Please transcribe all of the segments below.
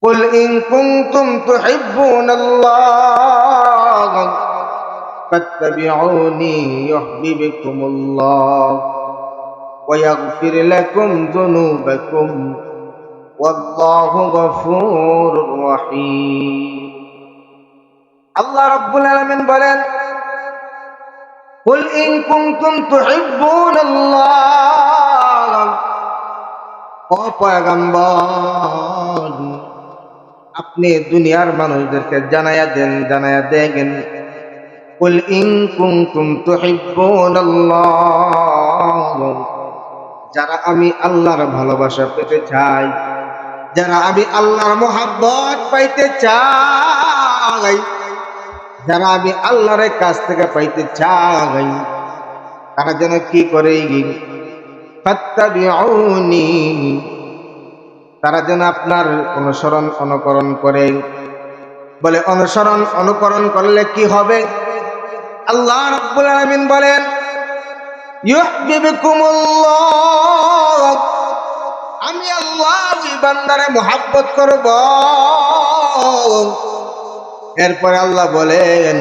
قل إن كنتم تحبون الله فاتبعوني يحببكم الله ويغفر لكم ذنوبكم والله غفور رحيم আল্লাহ রাব্বুল আলামিন বলেন قل إن كنتم تحبون الله ও পয়গম্বর আপনি দুনিয়ার মানুষদেরকে জানায়া দেন قل إن كنتم تحبون الله যারা আমি আল্লাহর ভালোবাসা পেতে চাই, যারা আমি আল্লাহর মহব্বত পাইতে চাই, যারা আমি আল্লাহর কাছ থেকে পাইতে চাই, তারা যেন কি করে ফাত্তাবিউনি, তারা যেন আপনার অনুসরণ অনুকরণ করে। বলে অনুসরণ অনুকরণ করলে কি হবে? আল্লাহ রাব্বুল আলামিন বলেন ইউহিব্বুকুমুল্লাহ, আমি আল্লাহ ওই বান্দারে মহব্বত করব। এরপরে আল্লাহ বলেন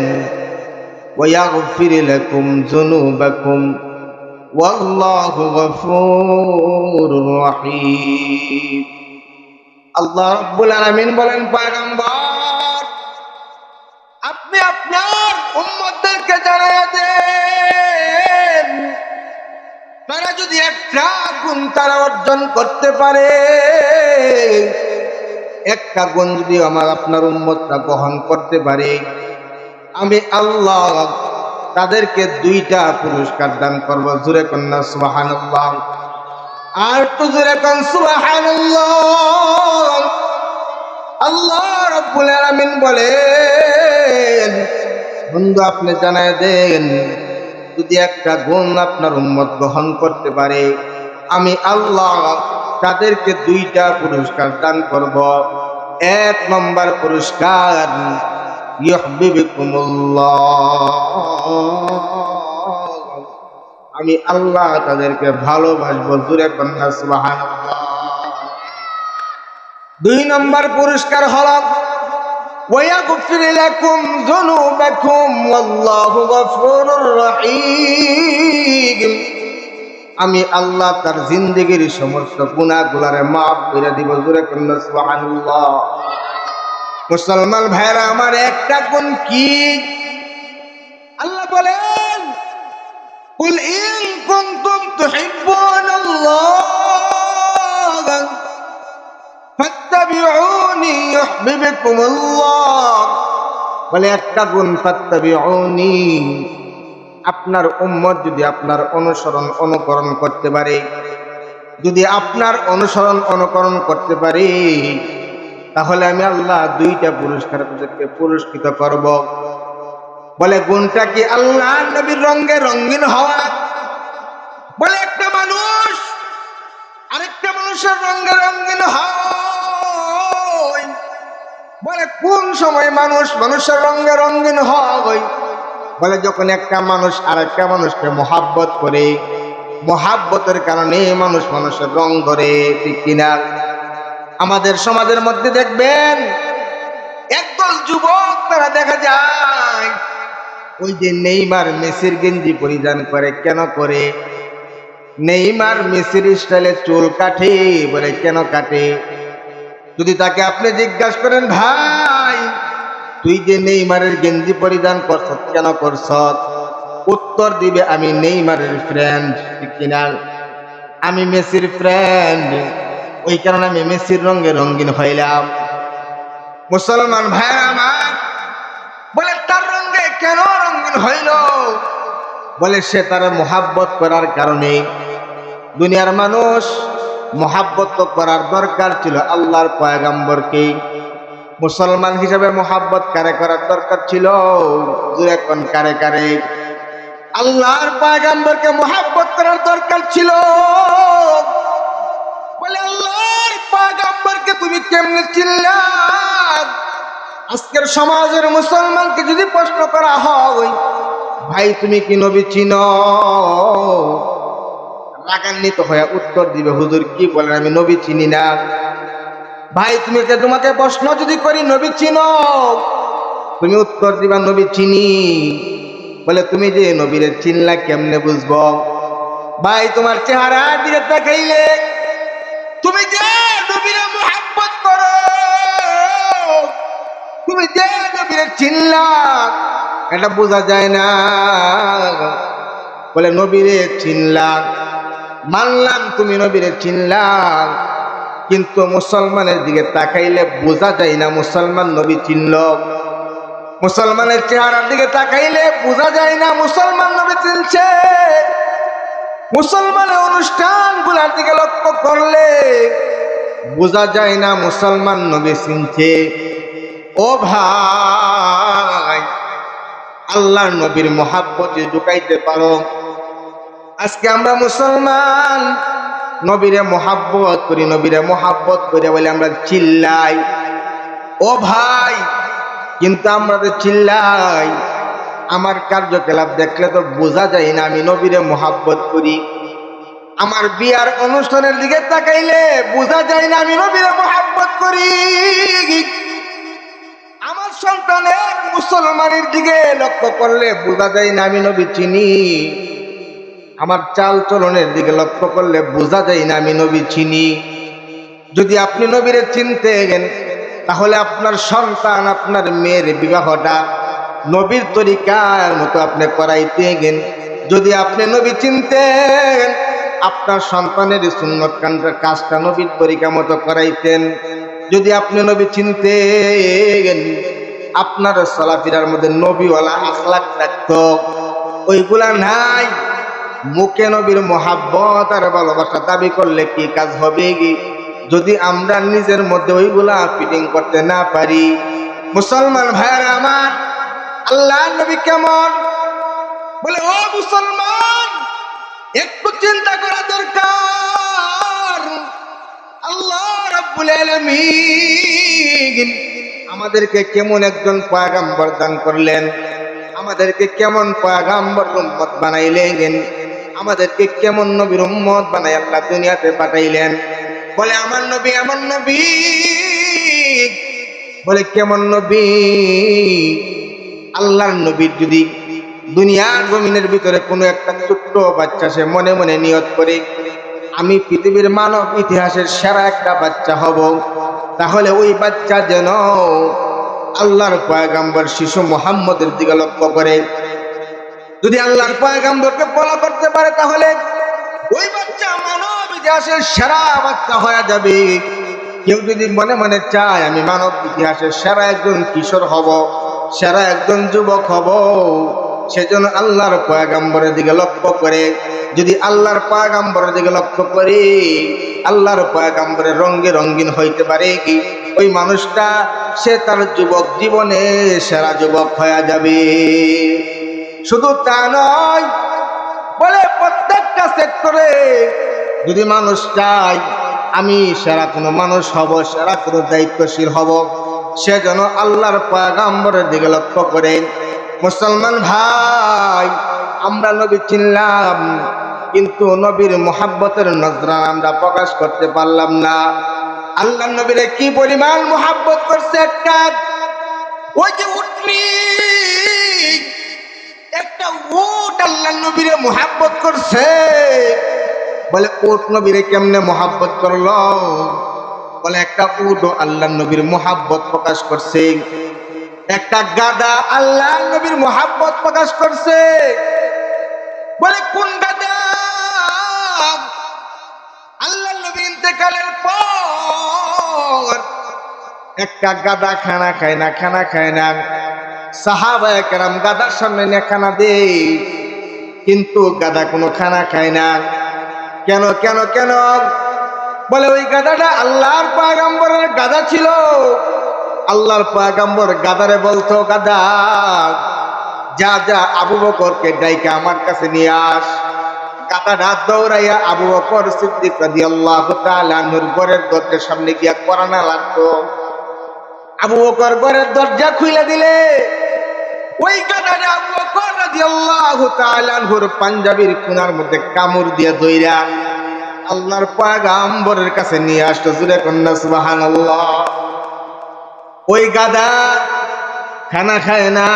ওয়ায়াগফির লাকুম যুনুবাকুম ওয়াল্লাহু গফুরুর রহিম। আল্লাহ রাব্বুল আলামিন বলেন পয়গম্বর আপনি আপনার উম্মতদেরকে জানায়া দেন, তারা যদি একটা গুণ তারা অর্জন করতে পারে, একটা গুণ যদি আপনার উম্মতরা গ্রহণ করতে পারে, আমি আল্লাহ তাদেরকে 2টা পুরস্কার দান করব। জোরে কন্যা সুবহানাল্লাহ, আর একটু জোরে কোন সুবহানাল্লাহ। আল্লাহ রাব্বুল আলামিন বলেন বন্ধু আপনি জানায় দেন, যদি একটা গুণ আপনার উম্মত গ্রহণ করতে পারে, আমি আল্লাহ তাদেরকে 2টা পুরস্কার দান করব। 1 নম্বর পুরস্কার ইউহিব্বুকুমুল্লাহ, আমি আল্লাহ তাদেরকে ভালোবাসবো। জোরে কন্যা সুবহানাল্লাহ। 2 নম্বর পুরস্কার হলো ওয়ায়াগফির লাকুম যুনুবাকুম ওয়াল্লাহু গফুরুর রহিম, আমি আল্লাহ তার জিন্দেগীর সমস্ত গুনাহগুলোরে মাফ করে দিব। জোরে কন্যা সুবহানাল্লাহ। মুসলমান ভাইরা আমার, একটা গুণ কি? আল্লাহ বলেন কুল ইন কুনতুম তুহিব্বুনাল্লাহ ফাত্তাবিউনি ইউহিব্বুকুমুল্লাহ। বলে একটা গুণ ফাত্তাবিউনি, আপনার উম্মত যদি আপনার অনুসরণ অনুকরণ করতে পারে, যদি আপনার অনুসরণ অনুকরণ করতে পারে, তাহলে আমি আল্লাহ 2টা পুরস্কার তাদেরকে পুরস্কৃত করব। বলে গুণটা কি? আল্লাহ নবীর রঙে রঙিন হওয়া। বলে একটা মানুষ আরেকটা মানুষের রঙে রঙিন হয়। বলে কোন সময় মানুষ মানুষের রঙে রঙিন হয়? বলে যখন একটা মানুষ আরেকটা মানুষকে মহাব্বত করে, মহাব্বতের কারণে মানুষ মানুষের রং ধরে, ঠিক কিনা? আমাদের সমাজের মধ্যে দেখবেন একদল যুবক তারা দেখা যায় ওই যে নেইমার মেসির গেঞ্জি পরিধান করে। কেন করে? নেইমার মেসির স্টাইলে চুল কাটে। বলে কেন কাটে? যদি তাকে আপনি জিজ্ঞাসা করেন ভাই তুই যে নেইমারের গেঞ্জি পরিধান করছ কেন করছ, উত্তর দিবে আমি নেইমারের ফ্রেন্ড, ঠিক কিনা? আমি মেসির ফ্রেন্ড, ওই কারণে আমি মেসির রঙে রঙিন হইলাম। মুসলমান ভাইরা আমার, বলে তার রঙে কেন রঙিন হইল? বলে সে তার মহাব্বত করার কারণে। দুনিয়ার মানুষ মহাব্বত করার দরকার ছিল আল্লাহর পয়গম্বরকে। মুসলমান হিসাবে মহাব্বত কারে করার দরকার ছিল? জোরে কোন কারে কারে? আল্লাহর পয়গম্বরকে মহাব্বত করার দরকার ছিল। বলে আল্লাহর পয়গম্বরকে তুমি কেমনে চিনলা? আজকের সমাজের মুসলমানকে যদি প্রশ্ন করা হয় ভাই তুমি কি নবী চিনো, রাগান্বিত হয়ে উত্তর দিবে হুজুর কি বলেন আমি নবী চিনি না। ভাই তোমাকে প্রশ্ন যদি করি নবী চিনো, তুমি উত্তর দিবা নবী চিনি। বলে তুমি যে নবীরে চিনলা কেমনে বুঝবো? ভাই তোমার চেহারা দিকে তাকাইলে তুমি যে নবীরে মুহাব্বত করো, তুমি যে নবীরে চিনলা এটা বোঝা যায় না। বলে নবীরে চিনলা, মানলাম তুমি নবীরে চিনলা, কিন্তু মুসলমানের দিকে তাকাইলে বোঝা যায় না মুসলমান নবী চিনল। মুসলমানের চেহারার দিকে তাকাইলে বোঝা যায় না মুসলমান নবী চিনছে। মুসলমানের অনুষ্ঠান গুলার দিকে লক্ষ্য করলে বোঝা যায় না মুসলমান নবী চিনছে। ও ভাই, আল্লাহর নবীর মহাব্বতে ঢুকাইতে পারো। আজকে আমরা মুসলমান নবীরে মহাব্বত করি, নবীরে মহাব্বত করে বলে আমরা চিল্লাই। ও ভাই, কিন্তু আমরা তো চিল্লাই, আমার কার্যকলাপ দেখলে তো বোঝা যায় না আমি নবীরে মহাব্বত করি। আমার বিয়ার অনুষ্ঠানের দিকে তাকাইলে বোঝা যায় না আমি নবীরে মহাব্বত করি। আমার সন্তানের মুসলমানের দিকে লক্ষ্য করলে বোঝা যায় না আমি নবী চিনি। আমার চাল চলনের দিকে লক্ষ্য করলে বোঝা যায় না আমি নবী চিনি। যদি আপনি নবীরে চিনতেন তাহলে আপনার সন্তান, আপনার মেয়ের বিবাহটা নবীর তরিকার মতো আপনি করাইতেন। যদি আপনি নবী চিনতেন আপনার সন্তানের সুন্নত কাজটা নবীর তরিকা মতো করাইতেন। যদি আপনি নবী চিনতেন আপনার চলাফেরার মধ্যে নবীওয়ালা আখলাক থাকতো। ওইগুলা নাই। মুখে নবীর মহাব্বত আর ভালোবাসা দাবি করলে কি কাজ হবে কি যদি আমরা নিজের মধ্যে ওইগুলা ফিটিং করতে না পারি? মুসলমান ভাইয়ারা আমার, আল্লাহ নবী কেমন? বলে ও মুসলমান, একটু চিন্তা করা দরকার। আল্লাহ রাব্বুল আলামিন আমাদেরকে কেমন একজন পয়গম্বর দান করলেন, আমাদেরকে কেমন পয়গম্বর উম্মত বানাইলেন, আমাদেরকে কেমন নবীর উম্মত বানাই আল্লাহ দুনিয়াতে পাঠাইলেন। বলে আমার নবী এমন নবী। বলে কেমন নবী? আল্লাহর নবীর যদি দুনিয়ার জমিনের ভিতরে কোনো একটা ছোট্ট বাচ্চা সে মনে মনে নিয়ত করে আমি পৃথিবীর মানব ইতিহাসের সেরা একটা বাচ্চা হব, তাহলে ওই বাচ্চা যেন আল্লাহর পয়গম্বর শিশু মুহাম্মদের দিকে লক্ষ্য করে। যদি আল্লাহর পয়গম্বরকে ফলো করতে পারে তাহলে ওই বাচ্চা মানব ইতিহাসের সেরা বাচ্চা হয়ে যাবে। কেউ যদি মনে মনে চায় আমি মানব ইতিহাসের সেরা একজন কিশোর হব, সেরা একজন যুবক হব, সেজন্য আল্লাহর পয়গম্বরের দিকে লক্ষ্য করে। যদি আল্লাহর পয়গম্বরের দিকে লক্ষ্য করে আল্লাহর পয়গম্বরের রঙে রঙিন হইতে পারে কি ওই মানুষটা সে তার যুবক জীবনে সেরা যুবক হয়ে যাবে। শুধু তা নয়, বলে প্রত্যেকটা সেক্টরে যদি মানুষ চায় আমি সেরা কোনো মানুষ হব, সেরা কোনো দায়িত্বশীল হব, সে যেন আল্লাহর পয়গম্বরের দিকে লক্ষ্য করে। মুসলমান ভাই, আমরা নবী চিনলাম কিন্তু নবীর মুহাব্বতের নজরানা আমরা প্রকাশ করতে পারলাম না। আল্লাহ নবীরে কি পরিমাণ মুহাব্বত করছে! একটা ওই যে উটনি, একটা উট আল্লাহ নবীরে মুহাব্বত করছে। বলে উট নবীরে কেমনে মুহাব্বত করলো? বলে একটা উট আল্লাহ নবীর মুহাব্বত প্রকাশ করছে। একটা গাধা আল্লাহ নবীর মুহাব্বত প্রকাশ করছে। বলে কোন গাধা? আল্লাহ নবী ইন্তেকালের পর একটা গাধা খানা খায় না, খানা খায় না। সাহাবায়ে কেরাম গাধার সামনে নিয়ে খানা দেয়, কিন্তু গাধা কোনো খানা খায় না। কেন কেন কেন? বলে ওই গাধাটা আল্লাহর পয়গম্বরের গাধা ছিল। আল্লাহর পয়গম্বর গাধারে বলতো, গাধা যা যা আবু বকরকে ডাইকা আমার কাছে নিয়ে আস। গাধাটা দৌড়াইয়া আবু বকর সিদ্দিক রাদিয়াল্লাহু তাআলা আনহুর ঘরের দরজার সামনে গিয়া কোরআনা লাগতো। আবু বকর ঘরের দরজা খুলে দিলে ওই গাধাটা আবু বকর রাদিয়াল্লাহু তাআলা আনহুর পাঞ্জাবির কোণার মধ্যে কামড় দিয়ে দইরা আল্লাহর পয়গম্বরের কাছে নিয়ে আসতো। জুরে কন্যা সুবহানাল্লাহ। ওই গাদা খানা খায় না,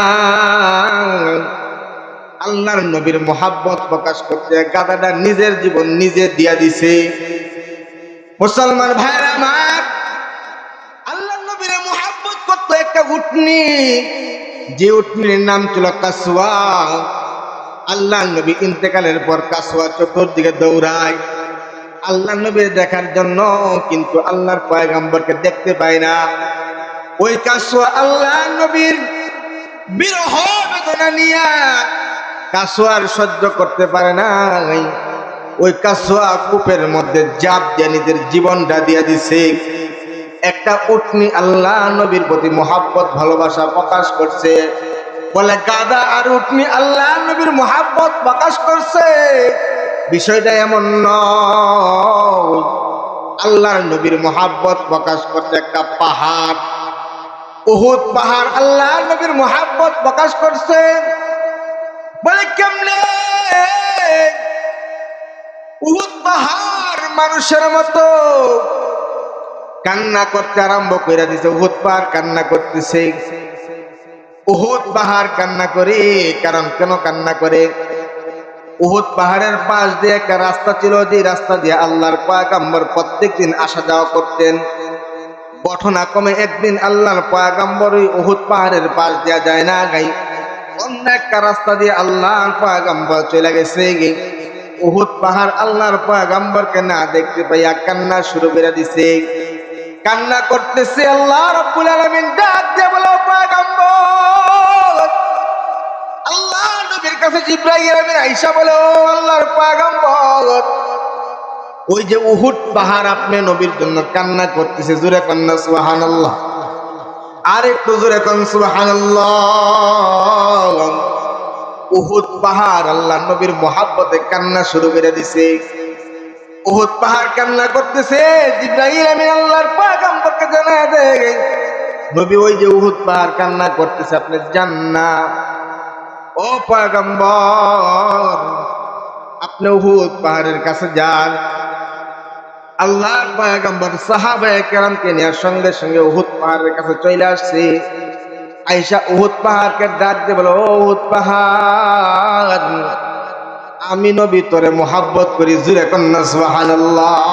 আল্লাহর নবীর মোহাব্বত প্রকাশ করতে গাদাটা নিজের জীবন নিজে দিয়া দিছে। মুসলমান ভাইরা আমার, আল্লাহর নবীর মোহাব্বত করতো একটা উটনি, যে উটনির নাম ছিল কাসওয়া। আল্লাহর নবী ইন্তেকালের পর কাসওয়া চতুর্দিকে দৌড়ায় আল্লাহর নবীর দেখার জন্য, কিন্তু আল্লাহর পয়গম্বরকে দেখতে পায় না। ওই কাসওয়া আল্লাহর নবীর বিরহ বেদনা নিয়ে কাসওয়ার সহ্য করতে পারে না। ওই কাসওয়া কূপের মধ্যে জাপ দিয়ে নিজের জীবনটা দিয়ে দিছে। একটা উটনি আল্লাহ নবীর প্রতি মোহাব্বত ভালোবাসা প্রকাশ করছে, বলে গাদা আর উটনি আল্লাহ নবীর মোহাব্বত প্রকাশ করছে। বিষয়টা এমন নয়, আল্লাহর নবীর মোহাব্বত প্রকাশ করছে একটা পাহাড়, উহুদ পাহাড় আল্লাহর নবীর মোহাব্বত প্রকাশ করছে। বলে কেমনে? উহুদ পাহাড় মানুষের মতো কান্না করতে আরম্ভ করে দিছে। উহুদ পাহাড় কান্না করতেছে। উহুদ পাহাড় কান্না করে, কারণ কেন কান্না করে? উহুদ পাহাড়ের পাশ দিয়ে একটা রাস্তা ছিল, যে রাস্তা দিয়ে আল্লাহর পয়গম্বর প্রত্যেকদিন আসা যাওয়া করতেন। ঘটনাক্রমে একদিন আল্লাহর পয়গম্বর ওই উহুদ পাহাড়ের পাশ দিয়ে যায় না, অন্য একটা রাস্তা দিয়ে আল্লাহর পয়গম্বর চলে গেছে। উহুদ পাহাড় আল্লাহর পয়গম্বরকে না দেখতে পাইয়া কান্না শুরু করে দিছে। কান্না করতেছে, আল্লাহ রাব্বুল আলামিন ডাক দিয়ে বলে, পয়গম্বর। আল্লাহ নবীর কাছে জিবরাইল আমিন আয়েশা বলে, ও আল্লাহর পয়গম্বর, ওই যে উহুদ পাহাড় আপনি নবীর জন্য কান্না করতেছে। জোরে কান্না সুবহানাল্লাহ, আর একটু জোরে কান সুবহানাল্লাহ। উহুদ পাহাড় আল্লাহ নবীর মোহাব্বতে কান্না শুরু করে দিছে। উহুদ পাহাড় কান্না করতেছে। জিবরাইল আমিন আল্লাহর পয়গম্বরকে জানায় দেয়, নবী ওই যে উহুদ পাহাড় কান্না করতেছে, আপনি জান না? ও পয়গম্বর, আপনি উহুদ পাহাড়ের কাছে যান। আল্লাহর পয়গম্বর সাহাবায়ে কেরামকে নিয়ে সঙ্গে সঙ্গে উহুদ পাহাড়ের কাছে চলে আসছে। আয়েশা উহুদ পাহাড়কে ডাক দিয়ে বলে, ও উহুদ পাহাড়, আমি নবী তোরে মোহাব্বত করি। জুরে কন্যা সুবহানাল্লাহ।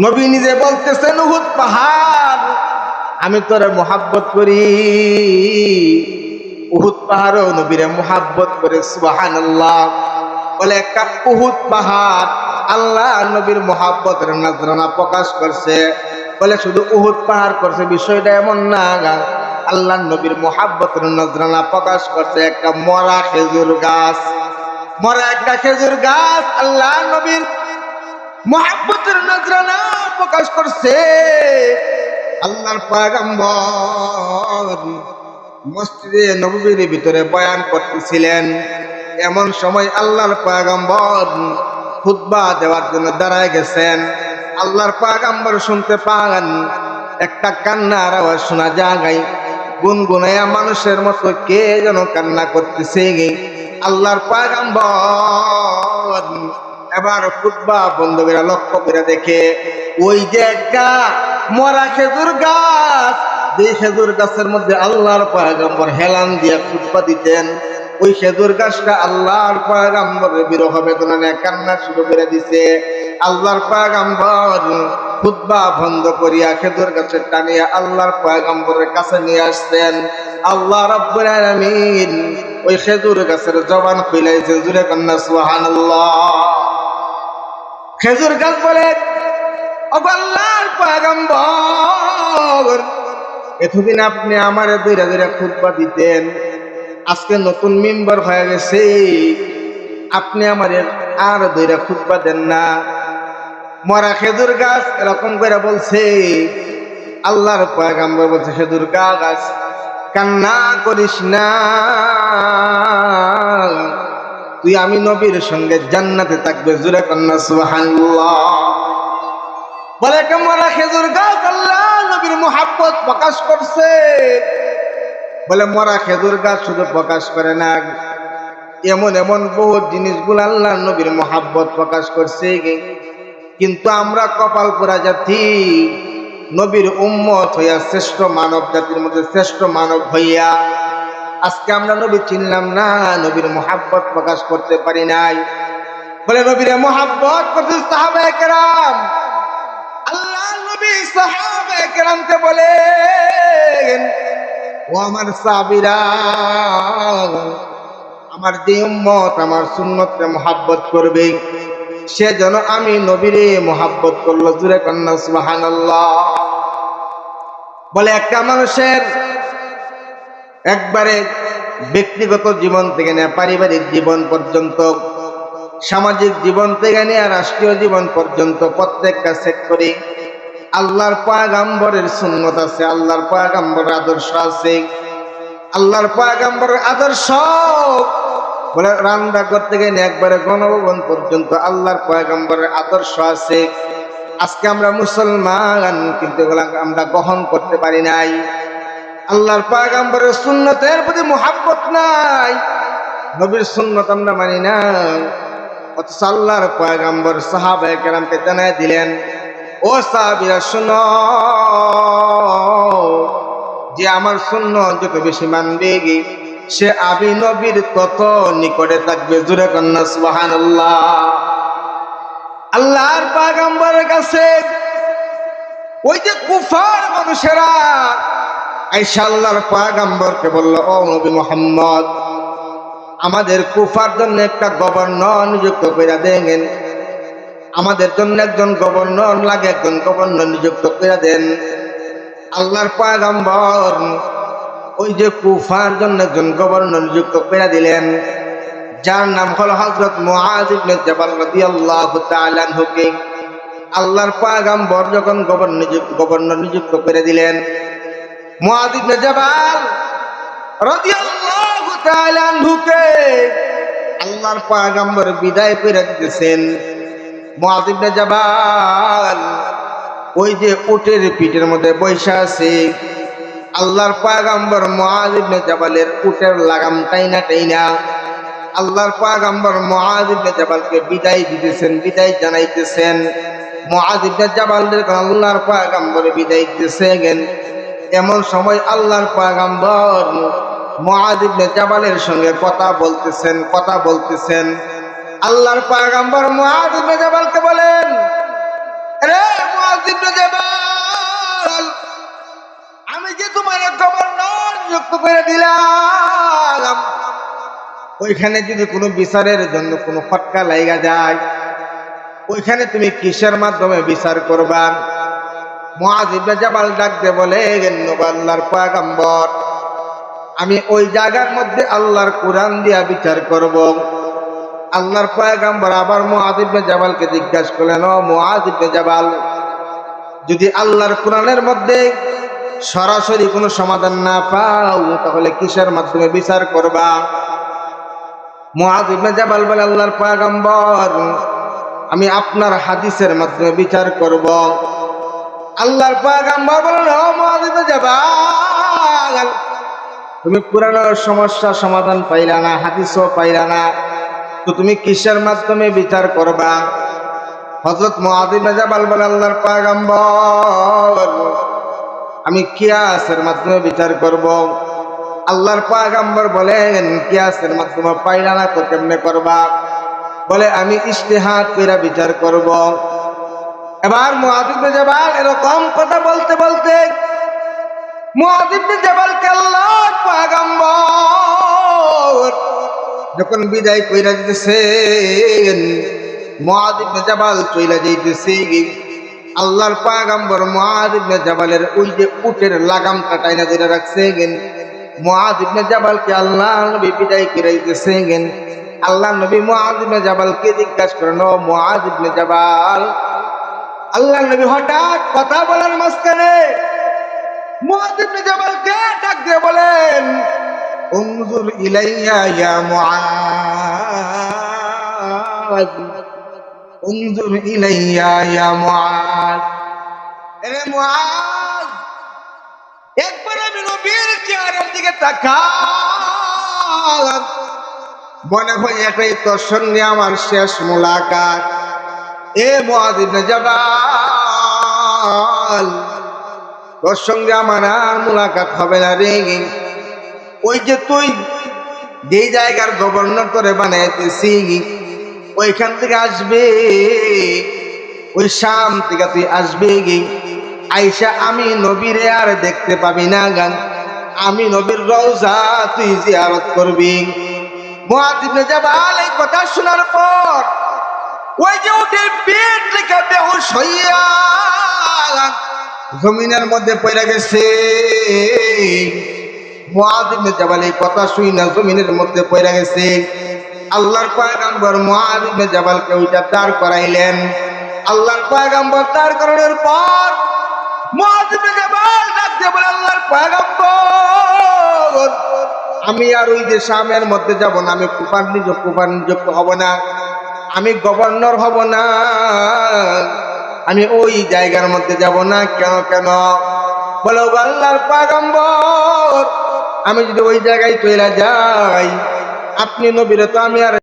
নবী নিজে বলতেছেন, উহুদ পাহাড়, আমি তোরে মোহাব্বত করি। উহুদ পাহাড়ও নবীরে মোহাব্বত করে। সুবহানাল্লাহ। বলে একটা উহুদ পাহাড় আল্লাহ নবীর মোহাব্বতের নজরানা প্রকাশ করছে। বলে শুধু উহুদ পাহাড় করছে, বিষয়টা এমন না, আল্লাহ নবীর মোহাব্বতের নজরানা প্রকাশ করছে একটা মরা খেজুর গাছ। মরা একটা খেজুর গাছ আল্লাহ নবীর মোহাব্বতের নজরানা প্রকাশ করছে। আল্লাহর পয়গম্বর মসজিদে নববীর ভিতরে বয়ান করতেছিলেন। এমন সময় আল্লাহর পয়গম্বর খুতবা দেওয়ার জন্য দাঁড়ায় গেছেন। আল্লাহর পয়গম্বর শুনতে পান একটা কান্নার আওয়াজ শোনা যায়। গুনগুনায়া মানুষের মতো কে যেন কান্না করতেছে। আল্লাহর পয়গম্বর এবার খুতবা বন্ধ করে লক্ষ্য করে দেখে, ওই যে একটা মরা খেজুর গাছ, যে খেজুর গাছের মধ্যে আল্লাহর পয়গম্বর হেলান দিয়ে খুতবা দিতেন, ওই খেজুর গাছটা আল্লাহর পয়গম্বরের বিরহ বেদনা নিয়ে কান্না শুরু করে দিছে। আল্লাহর পয়গম্বর খুতবা বন্ধ করিয়া খেজুর গাছের টানিয়া আল্লাহর পয়গম্বরের কাছে নিয়ে আসতেন। আল্লাহ রাব্বুল আলামিন ওই খেজুর গাছের জবান খুলাইছে। জুরে কান্না সুবহানাল্লাহ। খেজুর গাছ বলে, ও আল্লাহর পয়গম্বর, এতদিন আপনি আমারে দইরা দইরা খুতবা দিতেন, আজকে নতুন মিম্বার হয়ে গেছে, আপনি আমারে আর দইরা খুতবা দেন না। মরা খেজুর গাছ এরকম করে বলছে। আল্লাহর পয়গম্বর বলছে, খেজুর গাছ কান্না করিস না, তুই আমি নবীর সঙ্গে জান্নাতে থাকবে। জোরে কান্না সুবহানাল্লাহ। বলে মরা খেজুর গাছ আল্লাহ নবীর মোহাব্বত প্রকাশ করছে। বলে মরা খেজুর গাছ শুধু প্রকাশ করে না, এমন এমন বহু জিনিসগুলো আল্লাহ নবীর মোহাব্বত প্রকাশ করছে। কিন্তু আমরা কপাল পোড়া জাতি, নবীর উম্মত হইয়া, শ্রেষ্ঠ মানব জাতির মধ্যে শ্রেষ্ঠ মানব হইয়া আজকে আমরা নবী চিনলাম না, নবীর মোহাব্বত প্রকাশ করতে পারি নাই। বলে নবীর মোহাব্বত করতে সাহাবায়ে কেরাম, আল্লাহ নবী সাহাবায়ে কেরামকে বলেন, ও আমার সাহাবীরা, আমার যে উম্মত আমার সুন্নতকে মোহাব্বত করবে সে যেন আমি নবীরে মোহাব্বত করলো। জুরে কন্যা সুবহানাল্লাহ। বলে একটা মানুষের একবারে ব্যক্তিগত জীবন থেকে নিয়ে পারিবারিক জীবন পর্যন্ত, সামাজিক জীবন থেকে নিয়ে রাষ্ট্রীয় জীবন পর্যন্ত প্রত্যেকটা সেক্টরে আল্লাহর পয়গম্বরের সুন্নত আছে, আল্লাহর পয়গম্বরের আদর্শ আছে। আল্লাহর পয়গম্বরের আদর্শ বলে রান্না করতে গেলে একবারে গণভবন পর্যন্ত আল্লাহর পয়গম্বরের আদর্শ আছে। আজকে আমরা মুসলমান, কিন্তু এগুলো আমরা গ্রহণ করতে পারি নাই। আল্লাহর পয়গম্বরের সুন্নতের প্রতি মুহাব্বত নাই, নবীর সুন্নত আমরা মানি না। অথচ আল্লাহর পয়গম্বর সাহাবায়ে কেরামকে জানায় দিলেন, ও সাহাবীরা শুনো, যে আমার সুন্নত যত বেশি মানবে সে আমি নবীর তত নিকটে থাকবে। জুরে কন্যা সুবহানাল্লাহ। আল্লাহর পয়গম্বরের কাছে ওই যে কুফার মানুষেরা আয়েশা আল্লাহর পয়গম্বরকে বলল, ও নবী মুহাম্মদ, আমাদের কুফার জন্য একটা গভর্নর নিযুক্ত করে দেন, আমাদের জন্য একজন গভর্নর লাগে, একজন গভর্নর নিযুক্ত করে দেন। আল্লাহর পয়গম্বর ওই যে কুফার জন্য একজন গভর্নর নিযুক্ত করে দিলেন, যার নাম হলো হযরত মুআয ইবনে জাবাল রাদিয়াল্লাহু তাআলা আনহুকে। আল্লাহর পয়গম্বর যখন গভর্নর নিযুক্ত করে দিলেন, মুআয ইবনে জাবাল রাদিয়াল্লাহু তাআলা আনহুকে আল্লাহর পয়গম্বর বিদায় করে দিতেছেন। মুআয ইবনে জাবাল ওই যে উটের পিঠের মধ্যে বৈশা আছে, আল্লাহর পয়গম্বর মুআয ইবনে জাবালের উটের লাগাম টাইনা আল্লাহর পয়গম্বর মুআয ইবনে জাবালকে বিদায় দিতেছেন, বিদায় জানাইতেছেন। মুআয ইবনে জাবালের আল্লাহর পয়গম্বর বিদায় দিতেছেন। এমন সময় আল্লাহর পয়গম্বর মুআয ইবনে জাবালের সঙ্গে কথা বলতেছেন। আল্লাহর পয়গম্বর মুআয ইবনে জাবালকে বলেন, রে মুআয ইবনে জাবাল, আমি যে তোমার গভর্নর নিযুক্ত করে দিলাম, ওইখানে যদি কোনো বিচারের জন্য কোনো ফটকা লাগা যায়, ওইখানে তুমি কিসের মাধ্যমে বিচার করবা? মুআয ইবনে জাবাল ডাক দিয়ে বলে, আল্লাহর পয়গম্বর, আমি ওই জায়গার মধ্যে আল্লাহর কোরআন দিয়া বিচার করব। আল্লাহর পয়গম্বর আবার মুআয ইবনে জাবালকে জিজ্ঞাসা করলেন, ও মুআয ইবনে জাবাল, যদি আল্লাহর কোরআনের মধ্যে সরাসরি কোনো সমাধান না পাও, তাহলে কিসের মাধ্যমে বিচার করবা? মুআয ইবনে জাবাল বলে, আল্লাহর পয়গম্বর, আমি আপনার হাদিসের মাধ্যমে বিচার করব। আল্লাহর পয়গম্বর বলেন, ও মুআয ইবনে জাবাল, তুমি কোরআনের সমস্যা সমাধান পাইলা না, হাদিসও পাইলা না, তো তুমি কিসের মাধ্যমে বিচার করবা? হযরত মুআয ইবনে জাবাল বলে, আল্লাহর পয়গম্বর, আমি কিয়াসের মাধ্যমে বিচার করব। আল্লাহর পয়গম্বর বলেন, কিয়াসের মাধ্যমে পাইলা না তো কেমনে করবা? বলে, আমি ইজতিহাদ কইরা বিচার করব। এবার মুআয ইবনে জাবাল এরকম কথা বলতে বলতে মুআয ইবনে জাবালকে আল্লাহর পয়গম্বর যখন বিদায় কইরা দিতেছেন, মুআয ইবনে জাবাল চইলা যাইতেছে, আল্লাহর পয়গম্বর মুআয ইবনে জাবালের ওই যে উটের লাগামটা টাইনা ধরে রাখছেন। মুআয ইবনে জাবালকে আল্লাহ নবী বিদায় করে দিতেছেন। আল্লাহ নবী মুআয ইবনে জাবালকে জিজ্ঞাসা করেন, ও মুআয ইবনে জাবাল, আল্লাহ নবী হঠাৎ কথা বলার মাঝখানে মুআয ইবনে জাবালকে ডাক দিয়ে বলেন, উনজুর ইলাইয়া ইয়া মুআয, উনজুর ইলাইয়া ইয়া মুআয। এরে মুআয, একবার আমি নবীর চেহারার দিকে তাকাও, মনে হয় এটাই তোর সঙ্গে আমার শেষ মুলাকাত। এ মুআয ইবনে জাবাল, তোর সঙ্গে আমার আর মুলাকাত হবে না রে। ওই যে তুই যেই জায়গার গভর্নর করে বানাইতেছি, ওইখান থেকে আসবে, ওই শাম থেকে তুই আসবে আইসা আমি নবীরে আর দেখতে পাবি না গান, আমি নবীর রওজা তুই জিয়ারত করবি। মুআয ইবনে জাবাল এই কথা শোনার পর ওই যে উঠে পেট লেখা বেহুশ হইয়া জমিনের মধ্যে পড়ে গেছে। মুআয ইবনে জাবাল এই কথা শুই না জমিনের মধ্যে পড়ে গেছে। আল্লাহর পয়গম্বর মুআয ইবনে জাবালকে ওইটা দাঁড় করাইলেন। আল্লাহর পয়গম্বর দাঁড় করানোর পর মুআয ইবনে জাবাল ডাক দিয়ে বলে, আল্লাহর পয়গম্বর, আমি আর ওই যে শামের মধ্যে যাব না, আমি কুফার নিযুক্ত হব না, আমি গভর্নর হব না, আমি ওই জায়গার মধ্যে যাব না। কেন? বলে, ও আল্লাহর পয়গম্বর, আমি যদি ওই জায়গায় চলে যাই, আপনি নবীরে তো আমি আর